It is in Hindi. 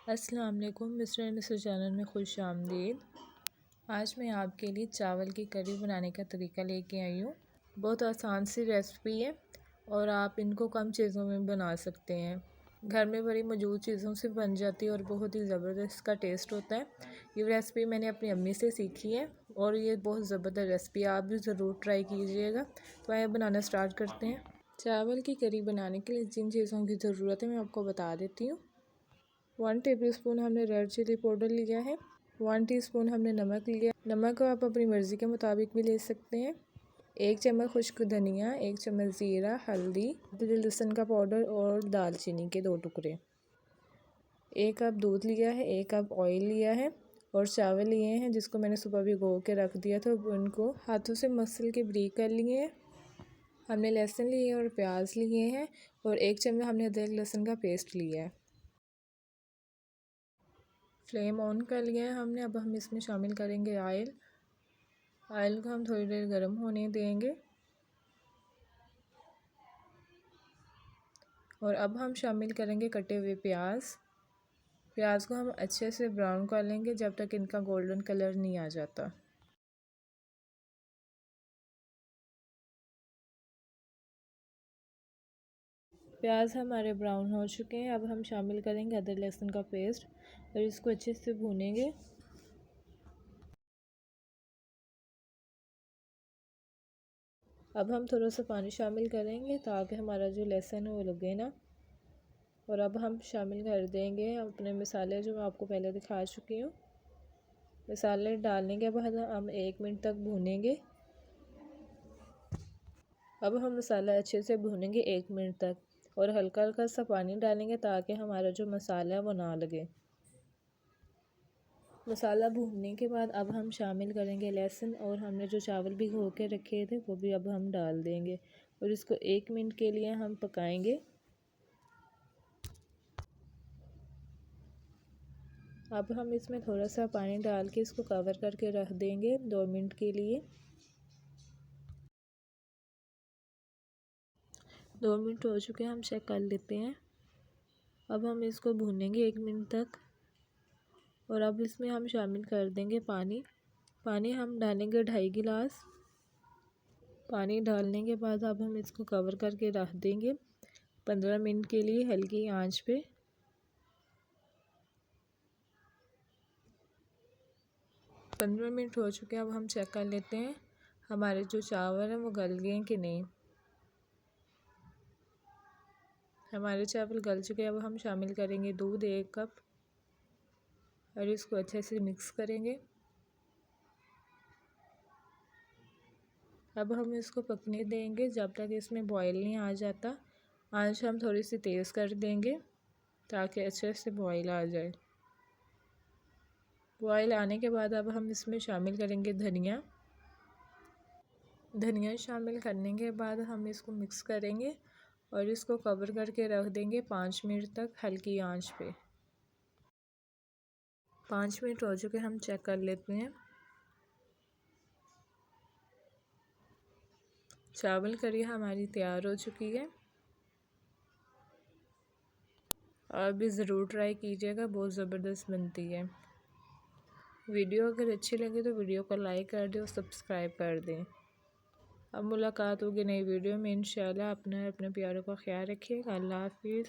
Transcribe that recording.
अस्सलाम वालेकुम, मिस्टर एंड मिसेस चैनल में खुश आमदीद। आज मैं आपके लिए चावल की करी बनाने का तरीका लेके आई हूँ। बहुत आसान सी रेसिपी है और आप इनको कम चीज़ों में बना सकते हैं। घर में बड़ी मौजूद चीज़ों से बन जाती है और बहुत ही ज़बरदस्त इसका टेस्ट होता है। ये रेसिपी मैंने अपनी अम्मी से सीखी है और ये बहुत ज़बरदस्त रेसिपी है, आप भी ज़रूर ट्राई कीजिएगा। तो आइए बनाना स्टार्ट करते हैं। चावल की करी बनाने के लिए जिन चीज़ों की ज़रूरत है मैं आपको बता देती हूँ। 1 टेबलस्पून हमने रेड चिली पाउडर लिया है। 1 टीस्पून हमने नमक लिया। नमक को आप अपनी मर्ज़ी के मुताबिक भी ले सकते हैं। 1 चम्मच खुश्क धनिया, 1 चम्मच ज़ीरा, हल्दी, लहसुन का पाउडर और दालचीनी के 2 टुकड़े। 1 कप दूध लिया है, 1 कप ऑयल लिया है और चावल लिए हैं जिसको मैंने सुबह भिगो के रख दिया था। उनको हाथों से मसल के बारीक कर लिए हैं। हमने लहसुन लिए और प्याज लिए हैं और 1 चम्मच हमने अदरक लहसुन का पेस्ट लिया है। फ्लेम ऑन कर लिया है हमने। अब हम इसमें शामिल करेंगे ऑयल। ऑयल को हम थोड़ी देर गर्म होने देंगे और अब हम शामिल करेंगे कटे हुए प्याज। प्याज को हम अच्छे से ब्राउन कर लेंगे जब तक इनका गोल्डन कलर नहीं आ जाता। प्याज हमारे ब्राउन हो चुके हैं। अब हम शामिल करेंगे अदरक लहसुन का पेस्ट और इसको अच्छे से भूनेंगे। अब हम थोड़ा सा पानी शामिल करेंगे ताकि हमारा जो लहसुन है वो लगे ना। और अब हम शामिल कर देंगे अपने मसाले जो मैं आपको पहले दिखा चुकी हूँ। मसाले डालने के बाद हम 1 मिनट तक भूनेंगे। अब हम मसाला अच्छे से भूनेंगे 1 मिनट तक और हल्का हल्का सा पानी डालेंगे ताकि हमारा जो मसाला है वो ना लगे। मसाला भूनने के बाद अब हम शामिल करेंगे लहसुन और हमने जो चावल भिगो के रखे थे वो भी अब हम डाल देंगे और इसको 1 मिनट के लिए हम पकाएंगे। अब हम इसमें थोड़ा सा पानी डाल के इसको कवर करके रख देंगे 2 मिनट के लिए। 2 मिनट हो चुके हैं, हम चेक कर लेते हैं। अब हम इसको भूनेंगे 1 मिनट तक और अब इसमें हम शामिल कर देंगे पानी। पानी हम डालेंगे 2.5 गिलास। पानी डालने के बाद अब हम इसको कवर करके रख देंगे 15 मिनट के लिए हल्की आंच पे। पंद्रह मिनट हो चुके हैं। अब हम चेक कर लेते हैं हमारे जो चावल हैं वो गल गए हैं कि नहीं। हमारे चावल गल चुके हैं। अब हम शामिल करेंगे दूध 1 कप और इसको अच्छे से मिक्स करेंगे। अब हम इसको पकने देंगे जब तक इसमें बॉयल नहीं आ जाता। आंच हम थोड़ी सी तेज़ कर देंगे ताकि अच्छे से बॉयल आ जाए। बॉयल आने के बाद अब हम इसमें शामिल करेंगे धनिया। धनिया शामिल करने के बाद हम इसको मिक्स करेंगे और इसको कवर करके रख देंगे 5 मिनट तक हल्की आंच पे। 5 मिनट हो चुके, हम चेक कर लेते हैं। चावल करी हमारी तैयार हो चुकी है। आप भी ज़रूर ट्राई कीजिएगा, बहुत ज़बरदस्त बनती है। वीडियो अगर अच्छी लगे तो वीडियो को लाइक कर दें और सब्सक्राइब कर दें। अब मुलाकात होगी नई वीडियो में इंशाल्लाह। अपने प्यारों का ख्याल रखिएगा। अल्लाह हाफिज़।